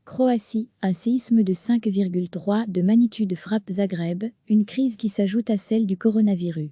Croatie, un séisme de 5,3 de magnitude frappe Zagreb, une crise qui s'ajoute à celle du coronavirus.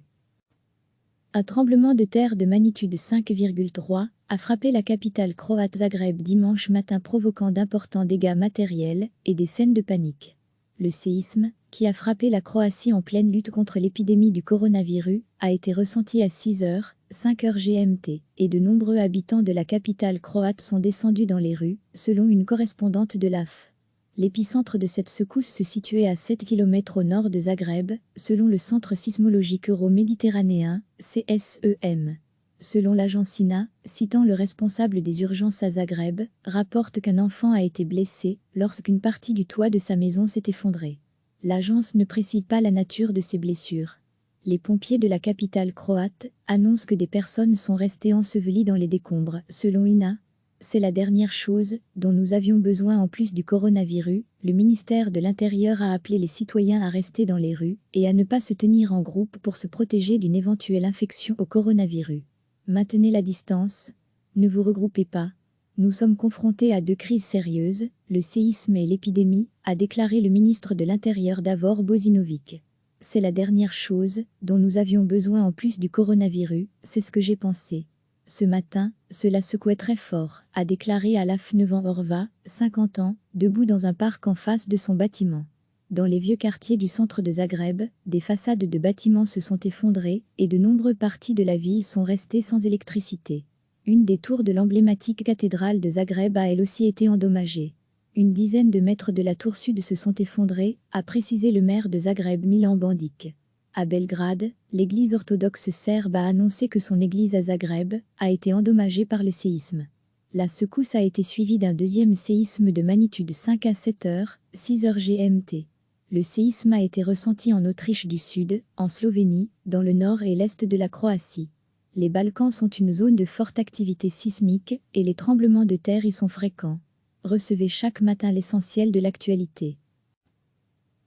Un tremblement de terre de magnitude 5,3 a frappé la capitale croate Zagreb dimanche matin, provoquant d'importants dégâts matériels et des scènes de panique. Le séisme, qui a frappé la Croatie en pleine lutte contre l'épidémie du coronavirus, a été ressenti à 6h, 5h GMT, et de nombreux habitants de la capitale croate sont descendus dans les rues, selon une correspondante de l'AF. L'épicentre de cette secousse se situait à 7 km au nord de Zagreb, selon le Centre sismologique euro-méditerranéen, CSEM. Selon l'agence INA, citant le responsable des urgences à Zagreb, rapporte qu'un enfant a été blessé lorsqu'une partie du toit de sa maison s'est effondrée. L'agence ne précise pas la nature de ces blessures. Les pompiers de la capitale croate annoncent que des personnes sont restées ensevelies dans les décombres. Selon INA, c'est la dernière chose dont nous avions besoin en plus du coronavirus. Le ministère de l'Intérieur a appelé les citoyens à rester dans les rues et à ne pas se tenir en groupe pour se protéger d'une éventuelle infection au coronavirus. Maintenez la distance, ne vous regroupez pas. Nous sommes confrontés à deux crises sérieuses, le séisme et l'épidémie, a déclaré le ministre de l'Intérieur Davor Božinović. C'est la dernière chose dont nous avions besoin en plus du coronavirus, c'est ce que j'ai pensé. Ce matin, cela secouait très fort, a déclaré Alaf Nevan Orva, 50 ans, debout dans un parc en face de son bâtiment. Dans les vieux quartiers du centre de Zagreb, des façades de bâtiments se sont effondrées et de nombreuses parties de la ville sont restées sans électricité. Une des tours de l'emblématique cathédrale de Zagreb a elle aussi été endommagée. Une dizaine de mètres de la tour sud se sont effondrés, a précisé le maire de Zagreb Milan Bandic. À Belgrade, l'église orthodoxe serbe a annoncé que son église à Zagreb a été endommagée par le séisme. La secousse a été suivie d'un deuxième séisme de magnitude 5 à 7h, 6h GMT. Le séisme a été ressenti en Autriche du Sud, en Slovénie, dans le nord et l'est de la Croatie. Les Balkans sont une zone de forte activité sismique et les tremblements de terre y sont fréquents. Recevez chaque matin l'essentiel de l'actualité.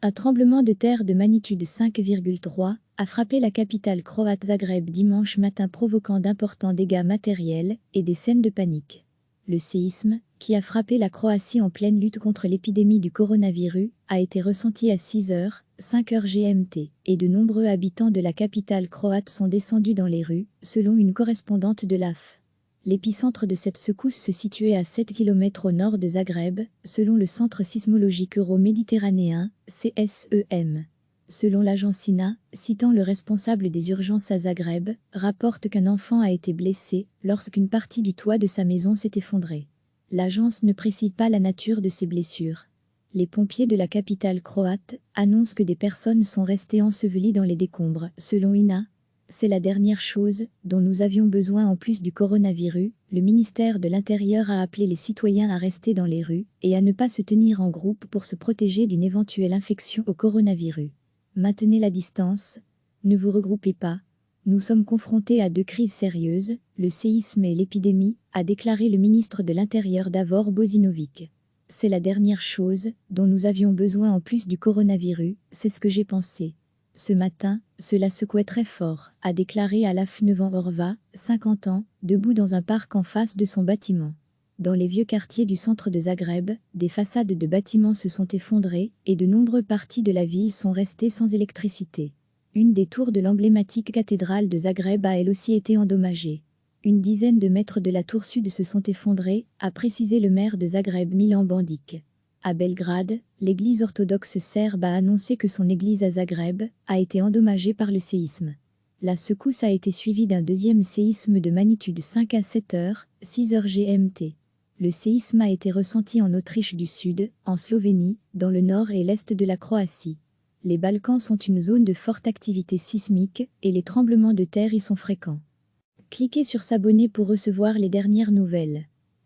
Un tremblement de terre de magnitude 5,3 a frappé la capitale croate Zagreb dimanche matin, provoquant d'importants dégâts matériels et des scènes de panique. Le séisme, qui a frappé la Croatie en pleine lutte contre l'épidémie du coronavirus, a été ressenti à 6h, 5h GMT, et de nombreux habitants de la capitale croate sont descendus dans les rues, selon une correspondante de l'AF. L'épicentre de cette secousse se situait à 7 km au nord de Zagreb, selon le Centre sismologique euro-méditerranéen, CSEM. Selon l'agence INA, citant le responsable des urgences à Zagreb, rapporte qu'un enfant a été blessé lorsqu'une partie du toit de sa maison s'est effondrée. L'agence ne précise pas la nature de ces blessures. Les pompiers de la capitale croate annoncent que des personnes sont restées ensevelies dans les décombres. Selon INA, c'est la dernière chose dont nous avions besoin en plus du coronavirus. Le ministère de l'Intérieur a appelé les citoyens à rester dans les rues et à ne pas se tenir en groupe pour se protéger d'une éventuelle infection au coronavirus. Maintenez la distance, ne vous regroupez pas. Nous sommes confrontés à deux crises sérieuses, le séisme et l'épidémie, a déclaré le ministre de l'Intérieur Davor Božinović. C'est la dernière chose dont nous avions besoin en plus du coronavirus, c'est ce que j'ai pensé. Ce matin, cela secouait très fort, a déclaré Alaf Nevan Orva, 50 ans, debout dans un parc en face de son bâtiment. Dans les vieux quartiers du centre de Zagreb, des façades de bâtiments se sont effondrées et de nombreuses parties de la ville sont restées sans électricité. Une des tours de l'emblématique cathédrale de Zagreb a elle aussi été endommagée. Une dizaine de mètres de la tour sud se sont effondrés, a précisé le maire de Zagreb Milan Bandic. À Belgrade, l'église orthodoxe serbe a annoncé que son église à Zagreb a été endommagée par le séisme. La secousse a été suivie d'un deuxième séisme de magnitude 5 à 7h, 6h GMT. Le séisme a été ressenti en Autriche du Sud, en Slovénie, dans le nord et l'est de la Croatie. Les Balkans sont une zone de forte activité sismique et les tremblements de terre y sont fréquents. Cliquez sur s'abonner pour recevoir les dernières nouvelles.